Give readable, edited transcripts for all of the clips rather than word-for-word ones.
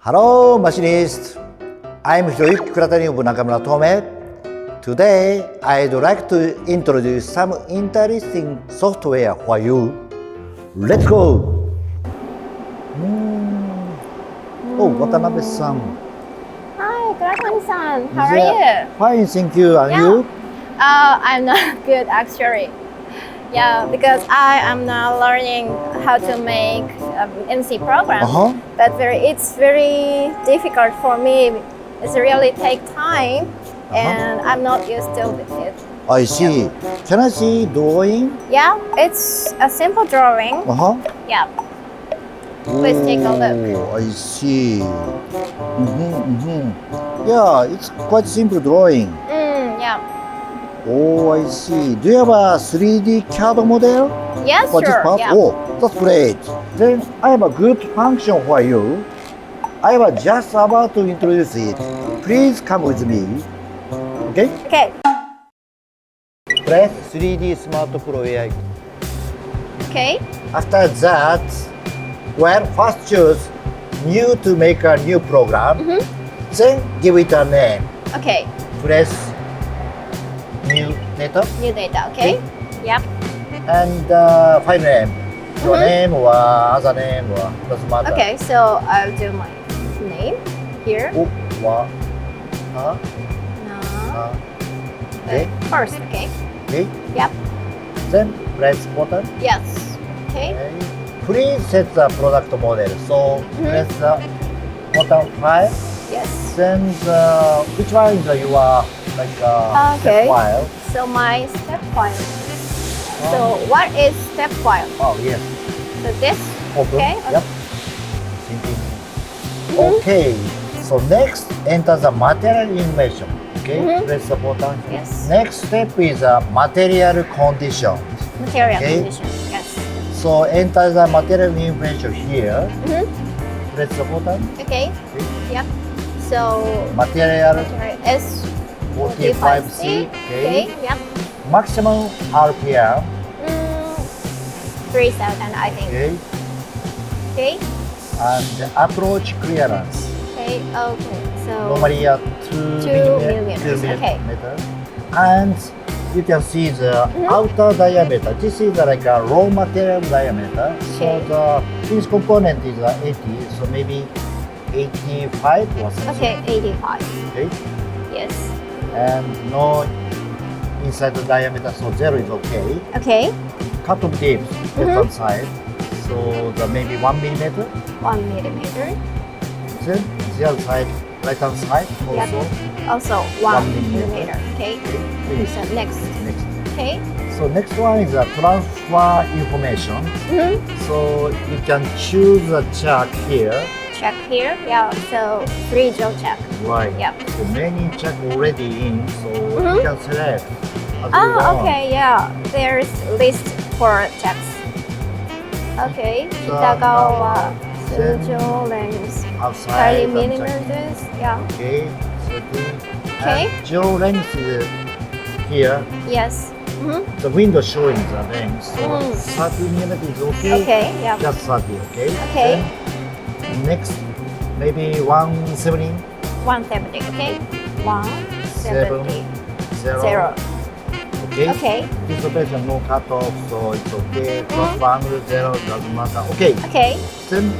Hello, machinist. I'm Hiroyuki Kuratani of Nakamura Tome. Today, I'd like to introduce some interesting software for you. Let's go! Oh, Watanabe-san. Hi, Kuratani-san. How are you? Fine, thank you. And you? I'm not good actually. Yeah, because I am now learning how to make MC program. But it's very difficult for me. It's really take time, and I'm not used to it. I see. Can I see drawing? Yeah, it's a simple drawing. Yeah. Please take a look. Oh, I see. Yeah, it's quite simple drawing. Yeah. Oh, I see. Do you have a 3D CAD model? Yes, for this sure. part? Yeah. Oh, that's great. Then I have a good function for you. I was just about to introduce it. Please come with me. Okay? Okay. Press 3D Smart Pro AI. Okay. After that, first choose new to make a new program. Then give it a name. Okay. Press new data. New data. Okay. Yep. And file name. Your name or other name or doesn't matter. Okay, so I'll do my name here. Okay. First, okay. Okay. Yep. Then press button. Yes. Okay. Okay. Please set the product model. So press the button file. Yes. Then which one is your step file? So my step file. So what is step file? Oh yes. So this. Open. Okay. Yep. Okay. So next, enter the material information. Okay. Press the button. Yes. Next step is material condition. Material Okay. condition. Yes. So enter the material information here. Press the button. Okay. Yep. So Material S 45C. Okay. Yep. Maximum RPM. 3,000, I think. Okay. Okay. And approach clearance. Okay. Okay. So Normally 2 millimeters. Okay. millimeters. And you can see the outer diameter. This is like a raw material diameter. So the this component is 80. So maybe 85 or something. Okay. 85. Okay. Yes. And no inside the diameter, so 0 is okay. Okay. Cut of tips, left hand side. So the maybe 1 millimeter. 1 millimeter. Then the other side, right hand side also. Yep. Also 1 millimeter. Okay. Finish. So next. Next. Okay. So next one is a transfer information. So you can choose the check here. Check here. Yeah. So 3 jaw check. Right. Yep. So many check already in, so you can select as you want. Okay. Yeah. There's list for checks. Okay. So Itagawa then Sujo length Outside 30 and millimeters. Yeah. Okay. So Okay. and zero length is here. Yes. The window showing the length. So 30 millimeters is okay. Okay. Yeah. Just 30. Okay. Okay. Then next, maybe 170. 170. Okay. 170. 0. Okay. Okay. This operation no cut off, so it's okay. Cross angle 0 doesn't matter. Okay. Okay. Then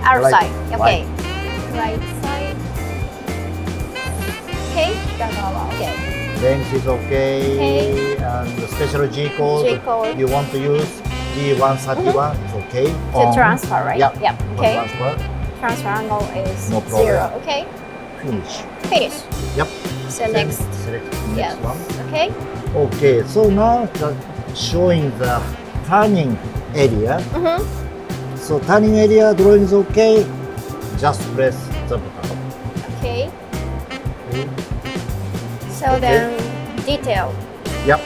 Outside. Right. Okay. Right side. Okay. Itagawa. Okay. length is okay. And the special G code, G code. you want to use G131, it's okay. To transfer, right? Yeah. Yep. Okay. Transfer. Transfer angle is No problem. 0. Okay. Finish. Finish. Yep. So Then next. select next Yes. one. Okay. Okay, so now showing the turning area. So turning area drawing is okay. Just press the button. Okay. Okay. So then detail. Yep.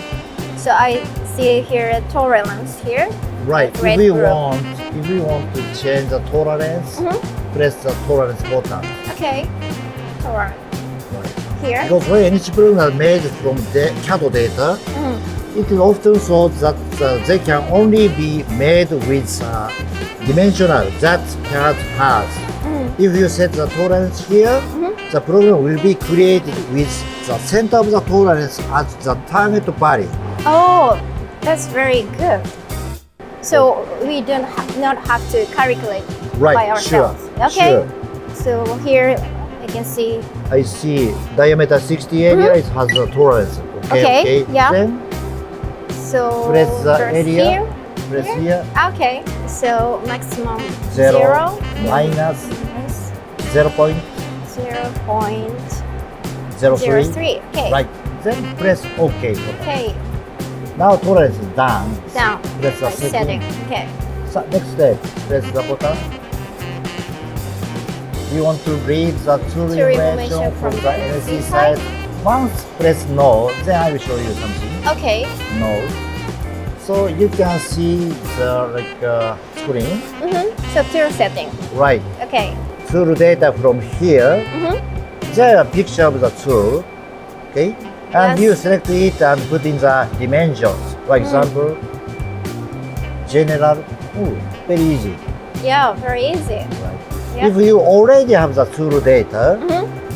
So I see here a tolerance here. Right. Red If we group. want to change the tolerance, press the tolerance button. Okay. Tolerance. Right. Here. Because when NHP program made from the CAD data, it is often thought that they can only be made with dimensional that CAD has. If you set the tolerance here, the program will be created with the center of the tolerance as the target value. Oh, that's very good. So we don't not have to calculate Right, by ourselves. sure, Okay. sure. So here I can see. I see diameter 60 area, it has the tolerance. Okay, yeah. Then So press the first area. here. press here, Okay. So maximum Zero. zero. minus Minus 0.03. 0.03. Okay. Right. Then press OK. Okay. Now tolerance is done. Down. Press the Like setting. setting. Okay. So next step, press the button. You want to read the tool information from the NC side. Once press no, then I will show you something. Okay. No. So you can see the screen. So tool setting. Right. Okay. Tool data from here. There are picture of the tool. Okay. And Yes. you select it and put in the dimensions. For example, general. Oh, very easy. Yeah, very easy. Right. Yeah. If you already have the tool data,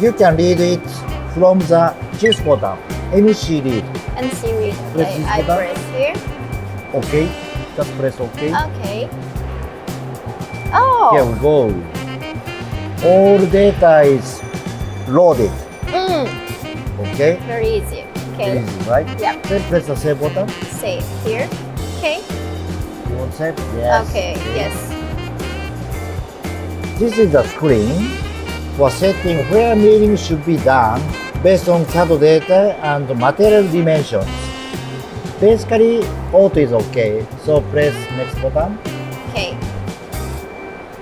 you can read it from the choose button. MC read. And see read. Press Okay. this I button. press here. Okay. Just press OK. Okay. Oh. Here we go. All data is loaded. Okay. Very easy. Okay. Easy, right? Yeah. Then press the save button. Save here. Okay. You want save? Yes. Okay. Yes. This is the screen for setting where milling should be done based on CAD data and material dimensions. Basically, auto is okay. So press next button. Okay.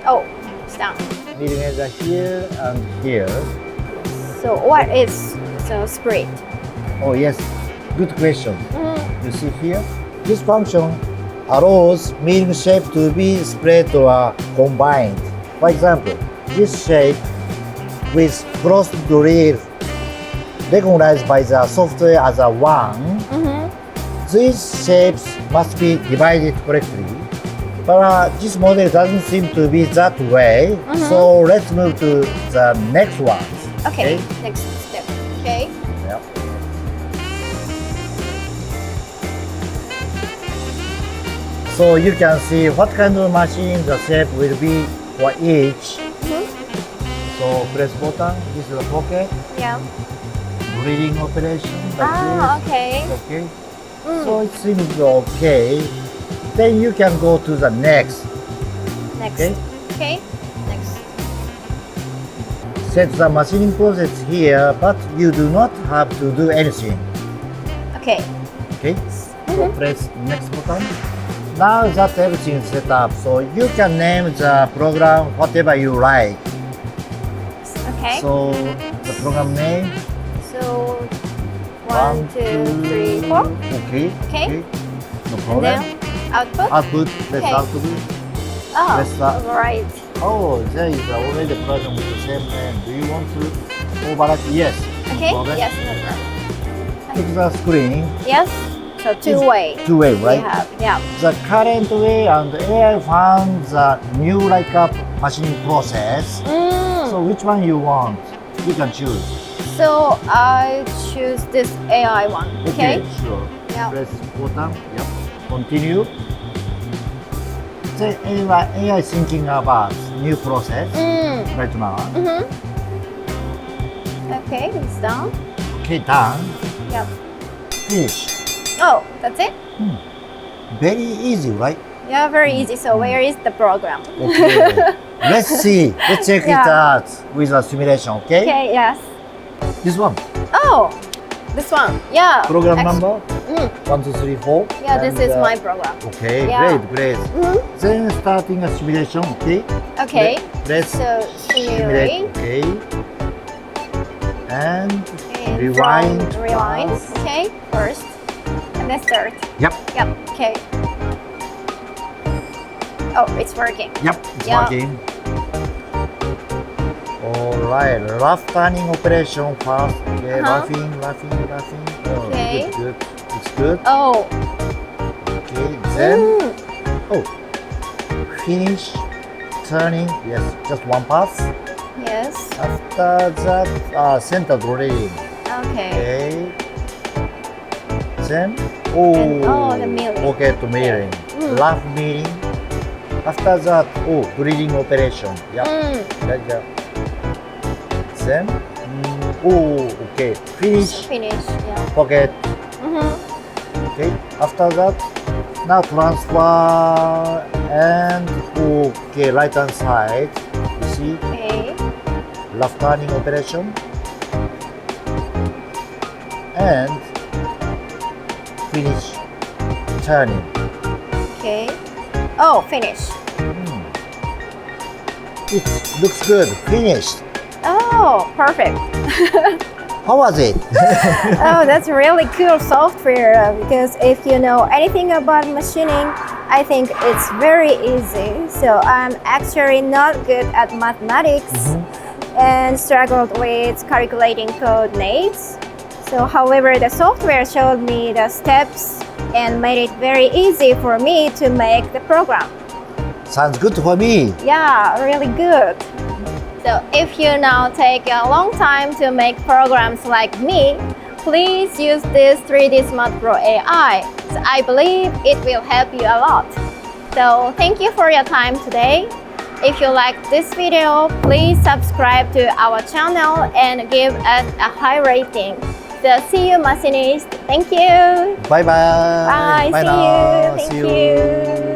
Oh, it's down. Milling edge are here and here. So what is so split? Oh yes, good question. You see here, this function allows milling shape to be spread or combined. For example, this shape with cross drill recognized by the software as a one. These shapes must be divided correctly. But this model doesn't seem to be that way. So let's move to the next one. Okay. Next step. Okay. Yep. So you can see what kind of machine the shape will be for each. So press button. This is a pocket Yeah. drilling operation. Ah, Like okay. this. Okay. So it seems okay. Then you can go to the next. Next. Okay. Okay. Next. Set the machining process here, but you do not have to do anything. Okay. Okay. So press next button. Now that everything is set up, so you can name the program whatever you like. Okay. So the program name. So 1, 2, 3, 4. Okay. Okay. No And problem. then output. Output. Press Okay. output. Oh, press that. right. Oh, there is already a program with the same name. Do you want to override? Yes. Okay. No problem. Yes, no problem. Click the screen. Yes. So two-way. Two-way, right? We have. Yeah. The current way and AI found the new machining process. So which one you want? You can choose. So I choose this AI one. Okay. Sure. Yeah. Press button. Yep. Continue. The AI thinking about new process right now. Okay, it's done. Okay, done. Yep. Finish. Oh, that's it? Very easy, right? Yeah, very easy. So where is the program? Okay. Let's see. Let's check it Yeah. out with a simulation. Okay. Okay, yes. This one. Oh, this one. Yeah. Program Ex- number 1, 2, 3, 4. Yeah, this And, is my program. Okay, Yeah. great. Then starting a simulation. Okay. Okay. Let's So simulate. Okay. And And rewind. from rewind. Okay, first. And then start. Yep. Yep. Okay. Oh, it's working. Yep. It's Yeah. working. All right. Rough turning operation first. Okay. Roughing. Oh, Okay. good. It's good. Oh. Okay. Then. Oh. Finish turning. Yes. Just one pass. After that, center drilling. Okay. Okay. Then, the milling. Okay, to milling. Rough milling. After that, drilling operation. Yeah. Yeah. Then, okay. Finish. Yeah. Pocket. Okay. After that, now transfer and okay, right hand side. You see, Okay. rough turning operation and finish turning. Okay. Oh, finish. It looks good. Finished. Oh, perfect. How was it? Oh, that's really cool software because if you know anything about machining, I think it's very easy. So I'm actually not good at mathematics and struggled with calculating coordinates. So however, the software showed me the steps and made it very easy for me to make the program. Sounds good for me. Yeah, really good. So if you now take a long time to make programs like me, please use this 3D Smart Pro AI. So I believe it will help you a lot. So thank you for your time today. If you like this video, please subscribe to our channel and give us a high rating. So see you, machinist. Thank you. Bye bye. Bye. Bye See now. you. Thank you.